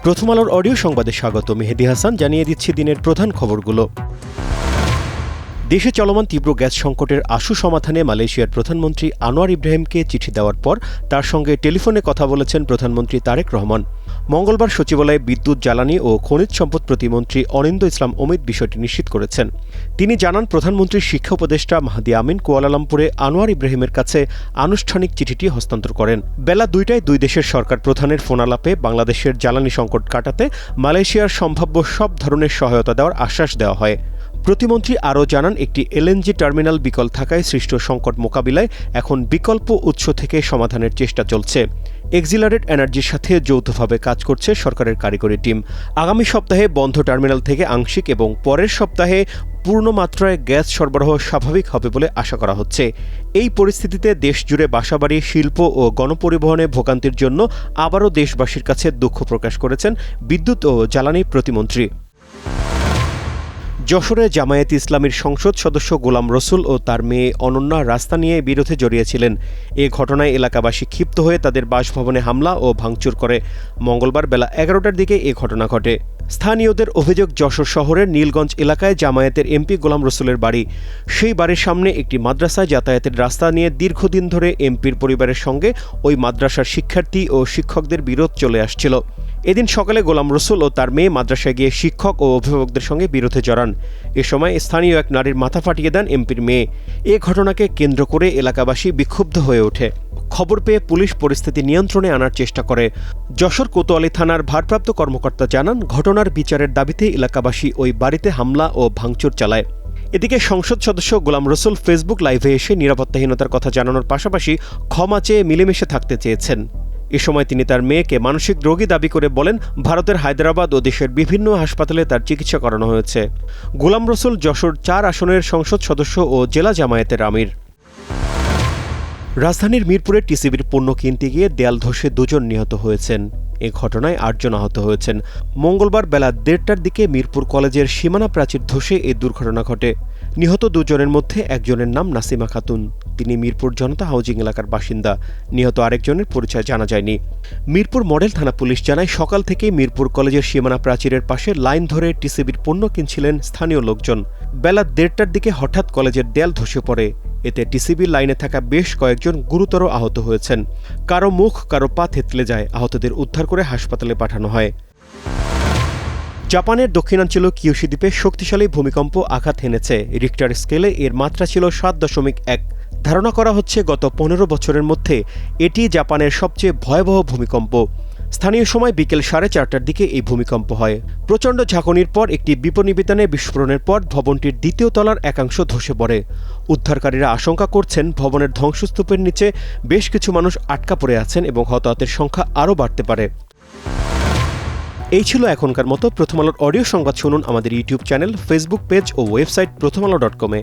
প্রথম আলোর অডিও সংবাদে স্বাগত। মেহেদী হাসান জানিয়ে দিচ্ছি দিনের প্রধান খবরগুলো। দেশে চলমান তীব্র গ্যাস সংকটের আশু সমাধানে মালয়েশিয়ার প্রধানমন্ত্রী আনোয়ার ইব্রাহিমকে চিঠি দেওয়ার পর তার সঙ্গে টেলিফোনে কথা বলেছেন প্রধানমন্ত্রী তারেক রহমান। মঙ্গলবার সচিবালয়ে বিদ্যুৎ, জ্বালানি ও খনিজ সম্পদ প্রতিমন্ত্রী অনিন্দ ইসলাম অমিত বিষয়টি নিশ্চিত করেছেন। তিনি জানান, প্রধানমন্ত্রীর শিক্ষা উপদেষ্টা মাহদি আমিন কুয়ালালামপুরে আনোয়ার ইব্রাহিমের কাছে আনুষ্ঠানিক চিঠিটি হস্তান্তর করেন। বেলা ২টায় দুই দেশের সরকার প্রধানের ফোনালাপে বাংলাদেশের জ্বালানি সংকট কাটাতে মালয়েশিয়ার সম্ভাব্য সব ধরনের সহায়তা দেওয়ার আশ্বাস দেওয়া হয়। প্রতিমন্ত্রী আরও জানান, একটি এলএনজি টার্মিনাল বিকল থাকায় সৃষ্ট সংকট মোকাবিলায় এখন বিকল্প উৎস থেকে সমাধানের চেষ্টা চলছে। এক্সিলারেট এনার্জির সাথে যৌথভাবে কাজ করছে সরকারের কারিগরি টিম। আগামী সপ্তাহে বন্ধ টার্মিনাল থেকে আংশিক এবং পরের সপ্তাহে পূর্ণ মাত্রায় গ্যাস সরবরাহ স্বাভাবিক হবে বলে আশা করা হচ্ছে। এই পরিস্থিতিতে দেশজুড়ে বাসাবাড়ি, শিল্প ও গণপরিবহনে ভোগান্তির জন্য আবারও দেশবাসীর কাছে দুঃখ প্রকাশ করেছেন বিদ্যুৎ ও জ্বালানি প্রতিমন্ত্রী। যশোরে জামায়াতে ইসলামীর সংসদ সদস্য গোলাম রসুল ও তার মেয়ে অনন্যা রাস্তা নিয়ে বিরোধে জড়িয়েছিলেন। এ ঘটনায় এলাকাবাসী ক্ষিপ্ত হয়ে তাদের বাসভবনে হামলা ও ভাঙচুর করে। মঙ্গলবার বেলা ১১টার দিকে এ ঘটনা ঘটে। স্থানীয়দের অভিযোগ, যশোর শহরের নীলগঞ্জ এলাকায় জামায়াতের এমপি গোলাম রসুলের বাড়ি। সেই বাড়ির সামনে একটি মাদ্রাসায় যাতায়াতের রাস্তা নিয়ে দীর্ঘদিন ধরে এমপির পরিবারের সঙ্গে ওই মাদ্রাসার শিক্ষার্থী ও শিক্ষকদের বিরোধ চলে আসছিল। এদিন সকালে গোলাম রসুল ও তার মেয়ে মাদ্রাসায় গিয়ে শিক্ষক ও অভিভাবকদের সঙ্গে বিরোধে জড়ান। এ সময় স্থানীয় এক নারীর মাথা ফাটিয়ে দেন এমপির মেয়ে। এ ঘটনাকে কেন্দ্র করে এলাকাবাসী বিক্ষুব্ধ হয়ে ওঠে। খবর পেয়ে পুলিশ পরিস্থিতি নিয়ন্ত্রণে আনার চেষ্টা করে। যশোর কোতোয়ালি থানার ভারপ্রাপ্ত কর্মকর্তা জানান, ঘটনার বিচারের দাবিতে এলাকাবাসী ওই বাড়িতে হামলা ও ভাঙচুর চালায়। এদিকে সংসদ সদস্য গোলাম রসুল ফেসবুক লাইভে এসে নিরাপত্তাহীনতার কথা জানানোর পাশাপাশি ক্ষমা চেয়ে মিলেমিশে থাকতে চেয়েছেন। এ সময় তিনি তার মেয়েকে মানসিক রোগী দাবি করে বলেন, ভারতের হায়দ্রাবাদ ও দেশের বিভিন্ন হাসপাতালে তার চিকিৎসা করানো হয়েছে। গোলাম রসুল যশোর ৪ আসনের সংসদ সদস্য ও জেলা জামায়াতের আমির। রাজধানীর মিরপুরে টিসিবির পণ্য কিনতে গিয়ে দেয়াল ধসে ২ জন নিহত হয়েছেন। এ ঘটনায় ৮ জন আহত হয়েছেন। মঙ্গলবার বেলা ১:৩০টার দিকে মিরপুর কলেজের সীমানা প্রাচীর ধসে এই দুর্ঘটনা ঘটে। নিহত ২ জনের মধ্যে একজনের নাম নাসিমা খাতুন। তিনি মিরপুর জনতা হাউজিং এলাকার বাসিন্দা। নিহত আরেকজনের পরিচয় জানা যায়নি। মিরপুর মডেল থানা পুলিশ জানায়, সকাল থেকেই মিরপুর কলেজের সীমানা প্রাচীরের পাশে লাইন ধরে টিসিবির পণ্য কিনছিলেন স্থানীয় লোকজন। বেলা ১:৩০টার দিকে হঠাৎ কলেজের দেয়াল ধসে পড়ে। এতে টিসিবির লাইনে থাকা বেশ কয়েকজন গুরুতর আহত হয়েছেন। কারো মুখ, কারো পা থেতলে যায়। আহতদের উদ্ধার করে হাসপাতালে পাঠানো হয়। জাপানের দক্ষিণাঞ্চলীয় কিয়োশি দ্বীপে শক্তিশালী ভূমিকম্প আঘাত হেনেছে। রিক্টার স্কেলে এর মাত্রা ছিল ৭.১। ধারণা করা হচ্ছে গত ১৫ বছরের মধ্যে এটি জাপানের সবচেয়ে ভয়াবহ ভূমিকম্প। স্থানীয় সময় বিকেল ৪:৩০টার দিকে এই ভূমিকম্প হয়। প্রচণ্ড ঝাঁকুনির পর একটি বিপণিবিতানে বিস্ফোরণের পর ভবনটির ২য় তলার একাংশ ধসে পড়ে। উদ্ধারকারীরা আশঙ্কা করছেন, ভবনের ধ্বংসস্তূপের নিচে বেশ কিছু মানুষ আটকা পড়ে আছেন এবং হতাহতের সংখ্যা আরও বাড়তে পারে। এই ছিল এখনকার মতো। প্রথম আলোর অডিও সংবাদ শুনুন আমাদের ইউটিউব চ্যানেল, ফেসবুক পেজ ও ওয়েবসাইট প্রথমআলো.com-এ।